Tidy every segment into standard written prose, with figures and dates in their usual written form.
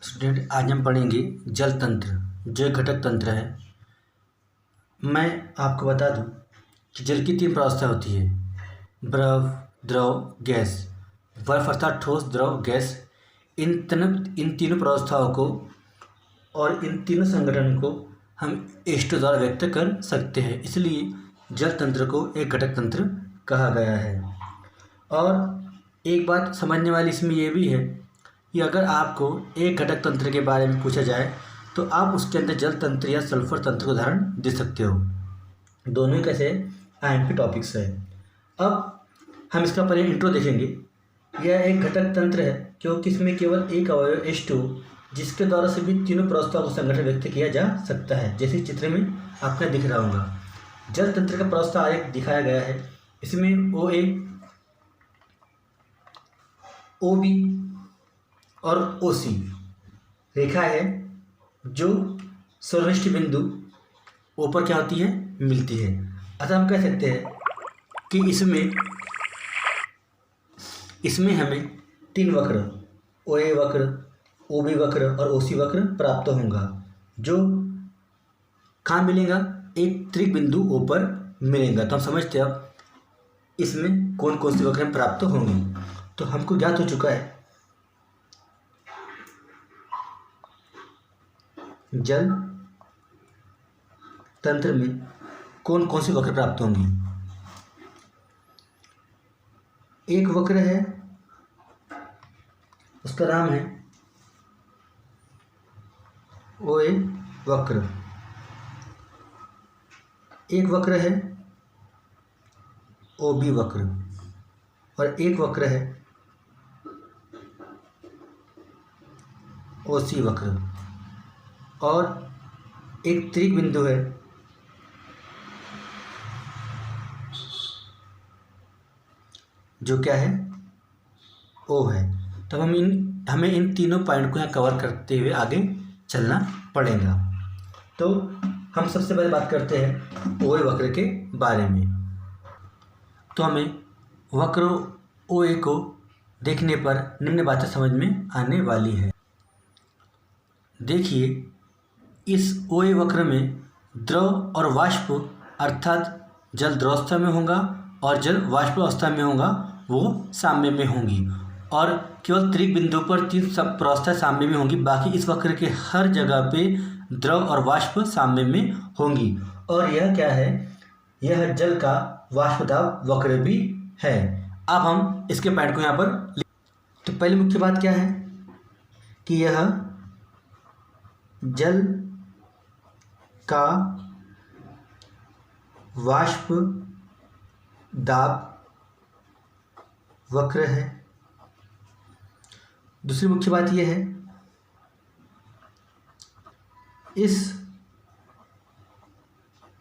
Student, आज हम पढ़ेंगे जल तंत्र, जो एक घटक तंत्र है। मैं आपको बता दूं कि जल की 3 प्रावस्था होती है: बर्फ, द्रव, गैस। बर्फ अर्थात ठोस, द्रव, गैस। इन तीनों प्रावस्थाओं को और इन तीनों संगठन को हम H2 द्वारा व्यक्त कर सकते हैं, इसलिए जल तंत्र को एक घटक तंत्र कहा गया है। और एक बात समझने वाली इसमें यह भी है कि अगर आपको एक घटक तंत्र के बारे में पूछा जाए तो आप उसके अंदर जल तंत्र या सल्फर तंत्र का उदाहरण दे सकते हो। दोनों ही कैसे IMP टॉपिक्स है। अब हम इसका पहले इंट्रो देखेंगे। यह एक घटक तंत्र है क्योंकि इसमें केवल एक अवयव H2, जिसके द्वारा सभी तीनों प्रावस्थाओं को संगठन व्यक्त किया जा सकता है, जैसे चित्र में आपको दिख रहा होगा। जल तंत्र का प्रावस्था आरेख दिखाया गया है। इसमें OA, OB और OC रेखा है जो सर्वनिष्ठ बिंदु O पर क्या होती है, मिलती है। अतः हम कह सकते हैं कि इसमें हमें 3 वक्र OA वक्र, OB वक्र और OC वक्र प्राप्त होगा, जो कहाँ मिलेगा, एक त्रिक बिंदु O पर मिलेगा। तो हम समझते हैं अब इसमें कौन कौन से वक्र प्राप्त होंगे। तो हमको ज्ञात हो चुका है जल तंत्र में कौन कौन से वक्र प्राप्त होंगे। एक वक्र है, उसका नाम है OA वक्र। एक वक्र है OB वक्र और एक वक्र है OC वक्र और एक त्रिक बिंदु है जो क्या है, O है। तब हमें इन तीनों पॉइंट को यहाँ कवर करते हुए आगे चलना पड़ेगा। तो हम सबसे पहले बात करते हैं OA वक्र के बारे में। तो हमें वक्र OA को देखने पर निम्न बातें समझ में आने वाली है। देखिए, इस OA वक्र में द्रव और वाष्प अर्थात जल द्रवावस्था में होगा और जल वाष्प अवस्था में होगा, वो साम्य में होंगी। और केवल त्रिक बिंदु पर 3 सब प्रावस्था साम्य में होंगी, बाकी इस वक्र के हर जगह पे द्रव और वाष्प साम्य में होंगी। और यह क्या है, यह जल का वाष्प दाब वक्र भी है। अब हम इसके पॉइंट को यहाँ पर तो पहली मुख्य बात क्या है कि यह जल का वाष्प दाब वक्र है। दूसरी मुख्य बात यह है, इस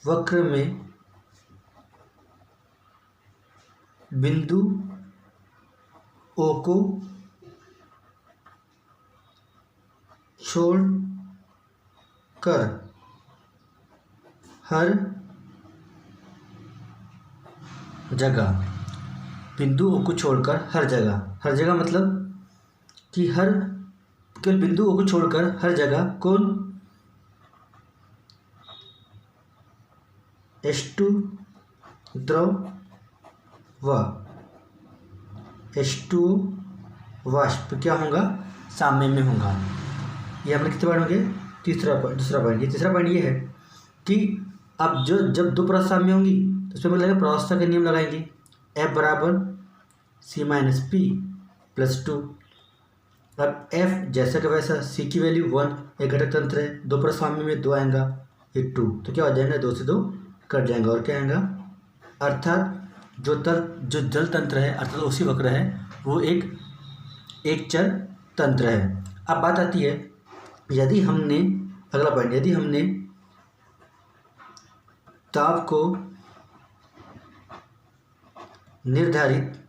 वक्र में बिंदु O को छोड़ कर हर जगह, बिंदु O को छोड़कर हर जगह मतलब कि केवल बिंदु O को छोड़कर हर जगह कौन, H2 द्रव व H2O वाष्प क्या होगा, साम्य में होगा। ये हमने कितने पॉइंट हो गए, दूसरा पॉइंट। ये तीसरा पॉइंट ये है कि अब जब 2 प्रावस्था साम्य होंगी तो उसमें लगेगा प्रावस्था का नियम लगाएंगे, F बराबर C - P + 2। अब F जैसा का वैसा, C की वैल्यू 1, एक घटक तंत्र है, 2 प्रावस्था साम्य में 2 आएगा, ये 2, तो क्या हो जाएगा, 2 से 2 कट जाएगा और क्या आएगा, अर्थात जो जल तंत्र है अर्थात OC वक्र है वो एक चर तंत्र है। अब बात आती है, अगला पॉइंट, यदि हमने दाब को निर्धारित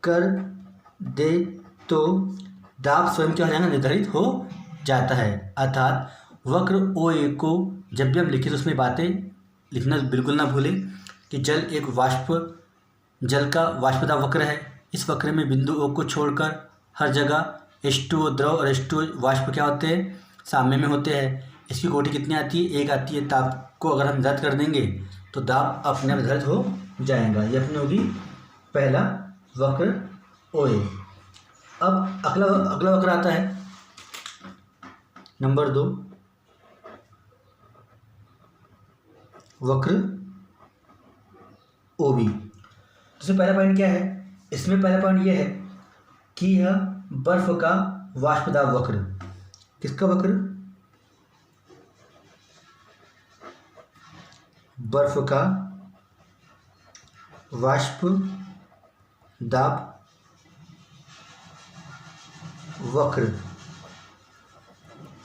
कर दे तो दाब स्वयं क्या हो जाएगा, निर्धारित हो जाता है। अर्थात वक्र OA को जब भी हम लिखें तो उसमें बातें लिखना बिल्कुल ना भूलें कि जल का वाष्प दाब वक्र है। इस वक्र में बिंदु O को छोड़कर हर जगह H2O द्रव और H2O वाष्प क्या होते हैं, साम्य में होते हैं। इसकी कोटि कितनी आती है, 1 आती है। ताप को अगर हम निर्धारित कर देंगे तो दाब अपने आप निर्धारित हो जाएगा। ये अपनी होगी पहला वक्र OA। अब अगला वक्र आता है नंबर 2, वक्र OB। तो पहला पॉइंट क्या है, इसमें पहला पॉइंट यह है कि यह बर्फ का वाष्पदाब वक्र, किसका वक्र, बर्फ का वाष्प दाब वक्र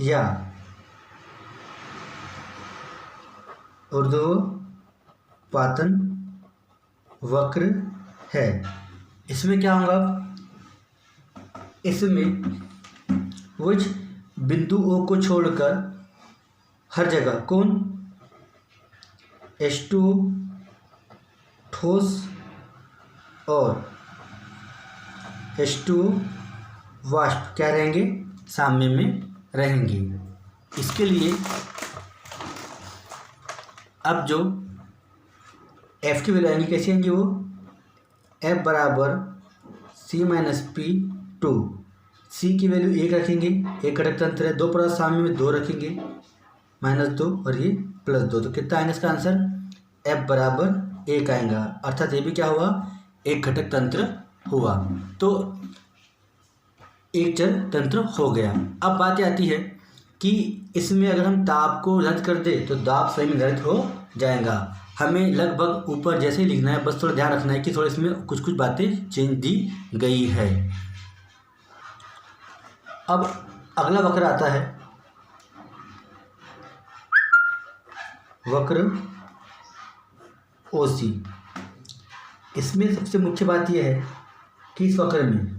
या ऊर्ध्वपातन वक्र है। इसमें क्या होगा, इसमें कुछ बिंदु O को छोड़कर हर जगह कौन, H2O ठोस और H2O वाष्प क्या रहेंगे, साम्य में रहेंगे। इसके लिए अब जो F की वैल्यू आएंगी कैसी आएंगी, वो F बराबर C-P2। C की वैल्यू 1 रखेंगे, एक घटक तंत्र है, 2 पदार्थ साम्य में 2 रखेंगे, -2 और ये +2, तो कितना आएगा इसका आंसर, F बराबर 1 आएगा। अर्थात ये भी क्या हुआ, एक घटक तंत्र हुआ, तो एक चर तंत्र हो गया। अब बात आती है कि इसमें अगर हम ताप को निर्धारित कर दे तो दाब स्वयं निर्धारित हो जाएगा। हमें लगभग ऊपर जैसे ही लिखना है, बस थोड़ा ध्यान रखना है कि थोड़ा इसमें कुछ कुछ बातें चेंज दी गई है। अब अगला वक्र आता है वक्र OC। इसमें सबसे मुख्य बात यह है कि इस वक्र में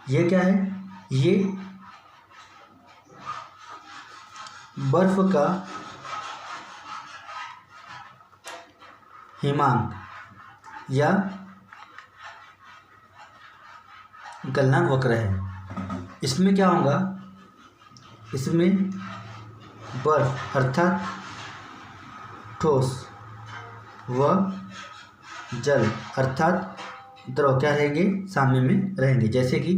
ये क्या है, ये बर्फ का हिमांक या गलनांक वक्र है। इसमें क्या होगा, इसमें बर्फ अर्थात ठोस व जल अर्थात द्रव क्या रहेंगे, साम्य में रहेंगे। जैसे कि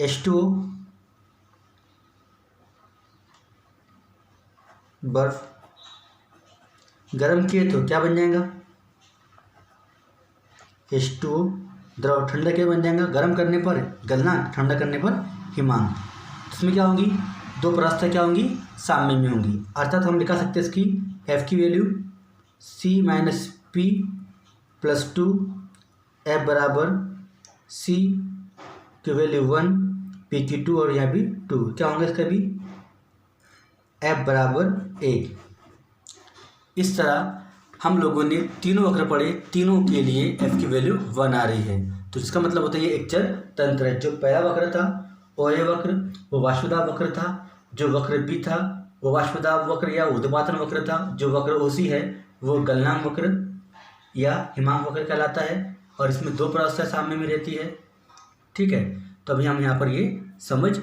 H2O बर्फ गर्म किए तो क्या बन जाएगा, H2O द्रव, ठंडा क्या बन जाएगा, गर्म करने पर गलनांक, ठंडा करने पर हिमांक। इसमें क्या होंगी, 2 परास्था क्या होंगी, साम्य में होंगी। अर्थात हम लिखा सकते हैं इसकी F की वैल्यू C-P+2, F बराबर C की वैल्यू 1, P की 2 और यहाँ भी 2, क्या होंगे इसका भी F बराबर 1। इस तरह हम लोगों ने तीनों वक्र पढ़े, तीनों के लिए F की वैल्यू 1 आ रही है। तो इसका मतलब होता है ये एक चर तंत्र है। जो पहला वक्र था OA वक्र, वो वाष्पदाब वक्र था। जो वक्र B था वो वाष्पदाब वक्र या ऊर्ध्वपातन वक्र था। जो वक्र OC है वो गलनांक वक्र या हिमांक वक्र कहलाता है और इसमें 2 परास्था साम्य में रहती है। ठीक है, तो अभी हम यहाँ पर ये समझ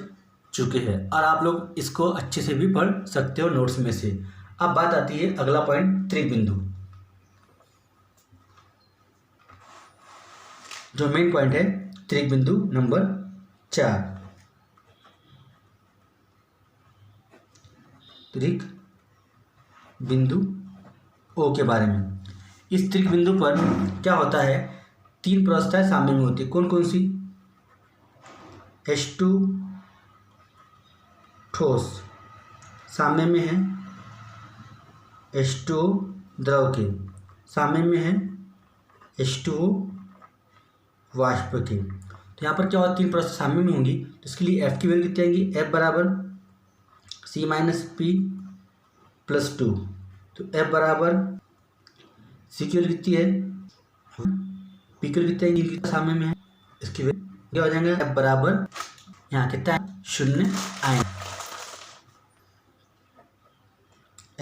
चुके हैं और आप लोग इसको अच्छे से भी पढ़ सकते हो नोट्स में से। अब बात आती है अगला पॉइंट, त्रिक बिंदु। जो मेन पॉइंट है त्रिक बिंदु नंबर 4। त्रिक बिंदु O के बारे में। इस त्रिक बिंदु पर क्या होता है, 3 परास्थाएं साम्य में होती है। कौन कौन सी, H2 ठोस साम्य में है, H2O द्रव के साम्य में है, H2O वाष्प के। तो यहाँ पर क्या होगा, 3 परास्थाएं साम्य में होंगी, तो इसके लिए F की वैल्यू कितनी आएंगी, F बराबर C-P+2। तो F बराबर C की वैल्यू कितनी है, P की वैल्यू कितनी आएंगी, साम्य में है, इसकी वैल्यू क्या हो जाएंगे, F बराबर यहाँ कितना है, 0 आएंगे,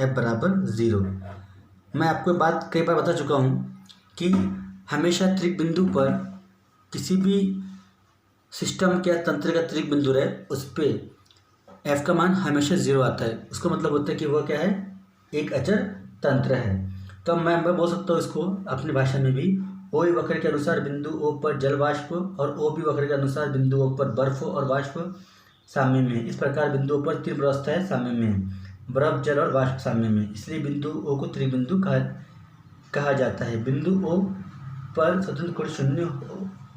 F बराबर 0। मैं आपको बात कई बार बता चुका हूँ कि हमेशा त्रिक बिंदु पर किसी भी सिस्टम क्या तंत्र का त्रिक बिंदु रहे उस पर एफ का मान हमेशा 0 आता है, उसका मतलब होता है कि वह क्या है, एक अचर तंत्र है। तो अब मैं बोल सकता हूँ इसको अपनी भाषा में भी, ओ वक्र के अनुसार बिंदु ओ पर जल वाष्प और ओ बी वक्र के अनुसार बिंदु ओ पर बर्फ और वाष्प साम्य में। इस प्रकार बिंदुओं पर तीन अवस्थाएं साम्य में, बर्फ जल और वाष्प साम्य में, इसलिए बिंदु ओ को त्रिबिंदु कहा जाता है। बिंदु ओ पर स्वतंत्र कोण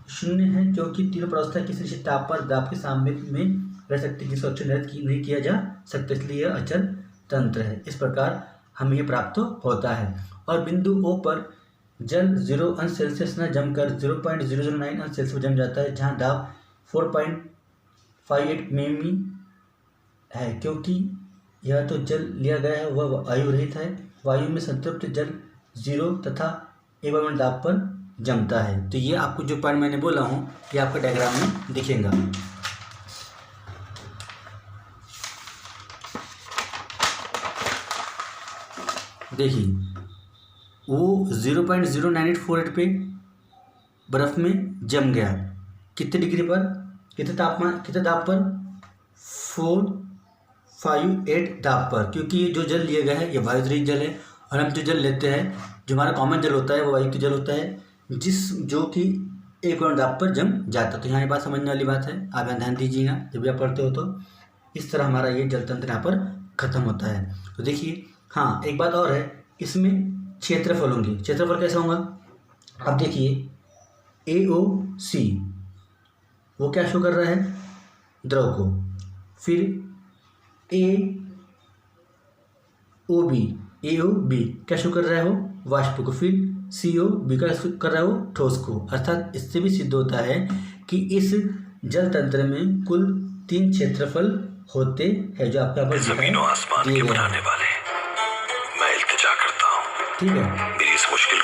शून्य है क्योंकि तीनों अवस्था किसी निश्चित ताप पर दाब के साम्य में रह सकती है, जिसको अक्षर निर्धारित नहीं किया जा सकता, इसलिए यह अचल तंत्र है। इस प्रकार हमें यह प्राप्त होता है। और बिंदु ओ पर जल 0 अंश सेल्सियस न जमकर 0.009 अंश सेल्सियस जम जाता है, जहाँ दाब 4.58 मिमी है, क्योंकि यह तो जल लिया गया है वह वायु रहित है। वायु में संतृप्त जल 0 तथा एवं दाब पर जमता है। तो ये आपको जो पॉइंट मैंने बोला हूँ ये आपका डायग्राम में दिखेगा। देखिए वो 0.0984 पे बर्फ़ में जम गया, कितने डिग्री पर, कितने तापमान, कितने दाब पर, 458 दाब पर, क्योंकि ये जो जल लिया गया है ये वायु रहित जल है। और हम जो जल लेते हैं, जो हमारा कॉमन जल होता है वो वायु जल होता है, जो कि 1 दाब पर जम जाता है। तो यहाँ ये बात समझने वाली बात है, आप यहाँ ध्यान दीजिएगा जब भी आप पढ़ते हो। तो इस तरह हमारा ये जल तंत्र यहाँ पर खत्म होता है। तो देखिए, हाँ एक बात और है, इसमें क्षेत्रफल होंगे। क्षेत्रफल कैसा होगा, अब देखिए AOC वो क्या शो कर रहा है, द्रव को, फिर AOB क्या शो कर रहा है, वो वाष्प को, फिर COB का शो कर रहा है वो ठोस को। अर्थात इससे भी सिद्ध होता है कि इस जल तंत्र में कुल 3 क्षेत्रफल होते हैं, जो आपके यहाँ पर जमीन और आसमान के बनाने वाले, मैं इल्तिजा करता हूँ, ठीक है, मेरी इस मुश्किल